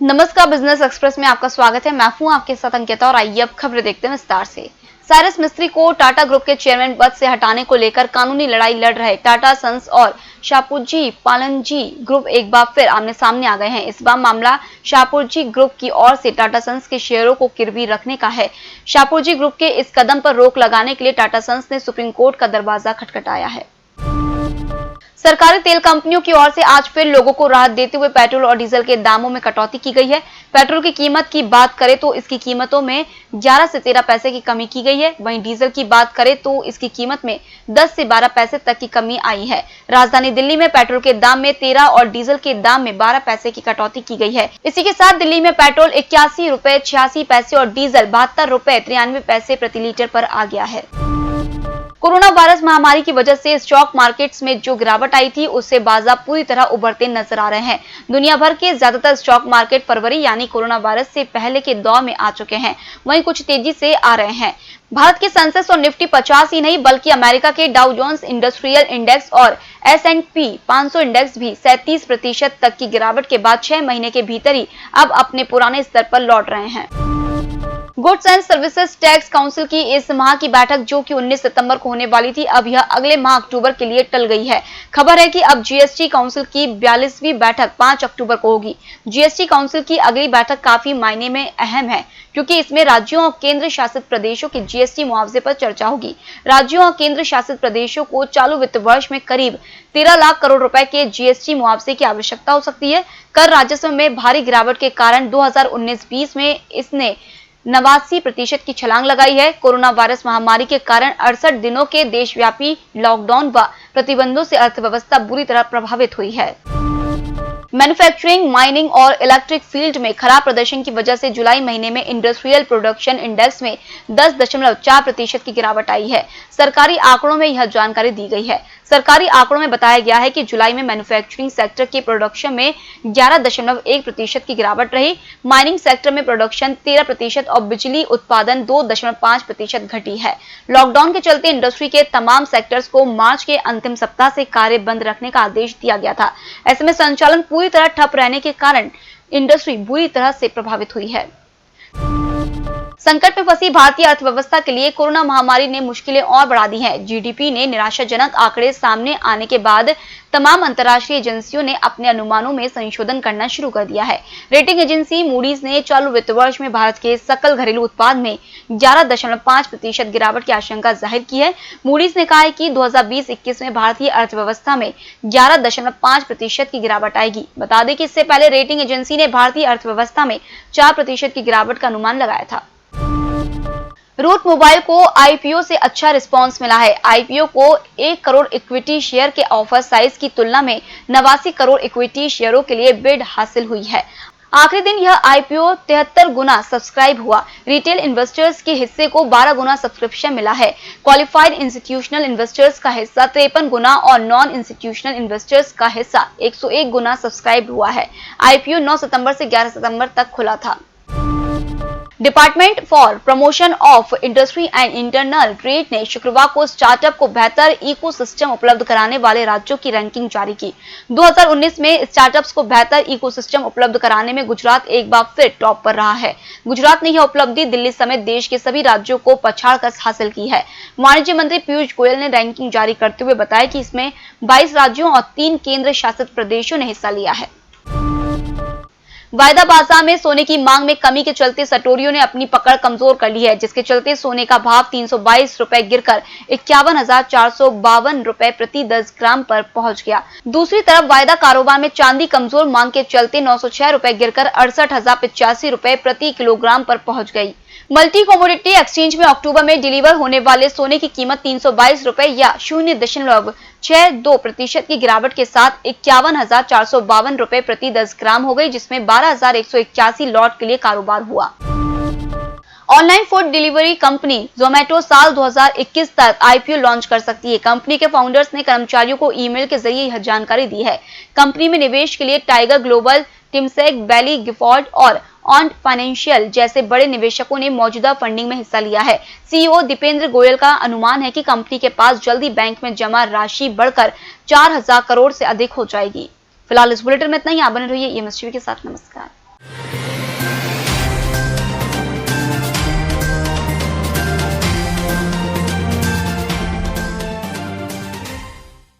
नमस्कार, business express में आपका स्वागत है। मैं हूं आपके साथ अंकिता और आइए अब खबरें देखते हैं विस्तार से। साइरस मिस्त्री को टाटा ग्रुप के चेयरमैन पद से हटाने को लेकर कानूनी लड़ाई लड़ रहे टाटा सन्स और शापूरजी पालनजी ग्रुप एक बार फिर आमने सामने आ गए हैं। इस बार मामला शापूरजी ग्रुप की ओर से टाटा सन्स के शेयरों को गिरवी रखने का है। शापूरजी ग्रुप के इस कदम पर रोक लगाने के लिए टाटा सन्स ने सुप्रीम कोर्ट का दरवाजा खटखटाया है। सरकारी तेल कंपनियों की ओर से आज फिर लोगों को राहत देते हुए पेट्रोल और डीजल के दामों में कटौती की गई है। पेट्रोल की कीमत की बात करें तो इसकी कीमतों में 11 से 13 पैसे की कमी की गई है। वहीं डीजल की बात करें तो इसकी कीमत में 10 से 12 पैसे तक की कमी आई है। राजधानी दिल्ली में पेट्रोल के दाम में 13 और डीजल के दाम में 12 पैसे की कटौती की गई है। इसी के साथ दिल्ली में पेट्रोल 81 रुपए 86 पैसे और डीजल 72 रुपए 93 पैसे प्रति लीटर पर आ गया है। कोरोना वायरस महामारी की वजह से स्टॉक मार्केट्स में जो गिरावट आई थी उससे बाजार पूरी तरह उभरते नजर आ रहे हैं। दुनिया भर के ज्यादातर स्टॉक मार्केट फरवरी यानी कोरोना वायरस से पहले के दौर में आ चुके हैं, वहीं कुछ तेजी से आ रहे हैं। भारत के सेंसेक्स और निफ्टी 50 ही नहीं बल्कि अमेरिका के डाउ जोन्स इंडस्ट्रियल इंडेक्स और S&P 500 इंडेक्स भी 37% तक की गिरावट के बाद 6 महीने के भीतर ही अब अपने पुराने स्तर पर लौट रहे हैं। Goods and services tax council की इस माह की बैठक जो कि 19 सितंबर को होने वाली थी, अब यह अगले माह अक्टूबर के लिए टल गई है। खबर है कि अब जीएसटी काउंसिल की 42वीं बैठक 5 अक्टूबर को होगी। जीएसटी काउंसिल की अगली बैठक काफी मायने में अहम है क्योंकि इसमें राज्यों और केंद्र शासित प्रदेशों के जीएसटी मुआवजे पर चर्चा होगी। राज्यों और केंद्र शासित प्रदेशों को चालू वित्त वर्ष में करीब 13 लाख करोड़ रुपए के जीएसटी मुआवजे की आवश्यकता हो सकती है। कर राजस्व में भारी गिरावट के कारण 2019-20 में इसने 89% की छलांग लगाई है। कोरोना वायरस महामारी के कारण 68 दिनों के देशव्यापी लॉकडाउन व प्रतिबंधों से अर्थव्यवस्था बुरी तरह प्रभावित हुई है। मैन्युफैक्चरिंग, माइनिंग और इलेक्ट्रिक फील्ड में खराब प्रदर्शन की वजह से जुलाई महीने में इंडस्ट्रियल प्रोडक्शन इंडेक्स में 10.4% की गिरावट आई है। सरकारी आंकड़ों में यह जानकारी दी गई है। सरकारी आंकड़ों में बताया गया है कि जुलाई में मैन्युफैक्चरिंग सेक्टर के प्रोडक्शन में 11.1% की गिरावट रही। माइनिंग सेक्टर में प्रोडक्शन 13% और बिजली उत्पादन 2.5% घटी है। लॉकडाउन के चलते इंडस्ट्री के तमाम सेक्टर्स को मार्च के अंतिम सप्ताह से कार्य बंद रखने का आदेश दिया गया था। ऐसे में संचालन पूरी तरह ठप रहने के कारण इंडस्ट्री बुरी तरह से प्रभावित हुई है। संकट में फंसी भारतीय अर्थव्यवस्था के लिए कोरोना महामारी ने मुश्किलें और बढ़ा दी हैं। जीडीपी ने निराशाजनक आंकड़े सामने आने के बाद तमाम अंतर्राष्ट्रीय एजेंसियों ने अपने अनुमानों में संशोधन करना शुरू कर दिया है। रेटिंग एजेंसी मूडीज ने चालू वित्त वर्ष में भारत के सकल घरेलू उत्पाद में 11.5% गिरावट की आशंका जाहिर की है। मूडीज ने कहा है कि 2020-21 में भारतीय अर्थव्यवस्था में 11.5% की गिरावट आएगी। बता दें कि इससे पहले रेटिंग एजेंसी ने भारतीय अर्थव्यवस्था में 4% की गिरावट का अनुमान लगाया था। रूट मोबाइल को आईपीओ से अच्छा रिस्पांस मिला है। आईपीओ को 1 करोड़ इक्विटी शेयर के ऑफर साइज की तुलना में 89 करोड़ इक्विटी शेयरों के लिए बिड हासिल हुई है। आखिरी दिन यह आईपीओ 73 गुना सब्सक्राइब हुआ। रिटेल इन्वेस्टर्स के हिस्से को 12 गुना सब्सक्रिप्शन मिला है। क्वालिफाइड इंस्टीट्यूशनल इन्वेस्टर्स का हिस्सा 53 गुना और नॉन इंस्टीट्यूशनल इन्वेस्टर्स का हिस्सा 101 गुना सब्सक्राइब हुआ है। आईपीओ 9 सितंबर से 11 सितंबर तक खुला था। Department for promotion of industry and internal trade ने शुक्रवार को स्टार्टअप को बेहतर इकोसिस्टम उपलब्ध कराने वाले राज्यों की रैंकिंग जारी की। 2019 में स्टार्टअप्स को बेहतर इकोसिस्टम उपलब्ध कराने में गुजरात एक बार फिर टॉप पर रहा है। गुजरात ने यह उपलब्धि दिल्ली समेत देश के सभी राज्यों को पछाड़कर हासिल की है। वाणिज्य मंत्री पीयूष गोयल ने रैंकिंग जारी करते हुए बताया कि इसमें 22 राज्यों और 3 केंद्र शासित प्रदेशों ने हिस्सा लिया है। वायदा बाजार में सोने की मांग में कमी के चलते सटोरियों ने अपनी पकड़ कमजोर कर ली है, जिसके चलते सोने का भाव 322 रुपए गिरकर 51,452 रुपए प्रति 10 ग्राम पर पहुंच गया। दूसरी तरफ वायदा कारोबार में चांदी कमजोर मांग के चलते 906 रुपए गिरकर 68,085 रुपए प्रति किलोग्राम पर पहुंच गई। मल्टी कमोडिटी एक्सचेंज में अक्टूबर में डिलीवर होने वाले सोने की कीमत 322 रुपए या 0.62% की गिरावट के साथ 51,452 रुपए प्रति 10 ग्राम हो गई, जिसमें 12,181 लॉट के लिए कारोबार हुआ। Online food delivery company Zomato साल 2021 तक आईपीओ लॉन्च कर सकती है। कंपनी के फाउंडर्स ने कर्मचारियों को ईमेल के जरिए यह जानकारी दी है। कंपनी में निवेश के लिए टाइगर ग्लोबल, टिमसेक, बैली गिफॉर्ड और ऑन्ट फाइनेंशियल जैसे बड़े निवेशकों ने मौजूदा फंडिंग में हिस्सा लिया है। सीईओ दीपेंद्र गोयल का अनुमान है कि कंपनी के पास जल्दी बैंक में जमा राशि बढ़कर 4,000 करोड़ से अधिक हो जाएगी। फिलहाल इस बुलेटिन में इतना ही। आप बने रहिए EMS टीवी के साथ। नमस्कार। है।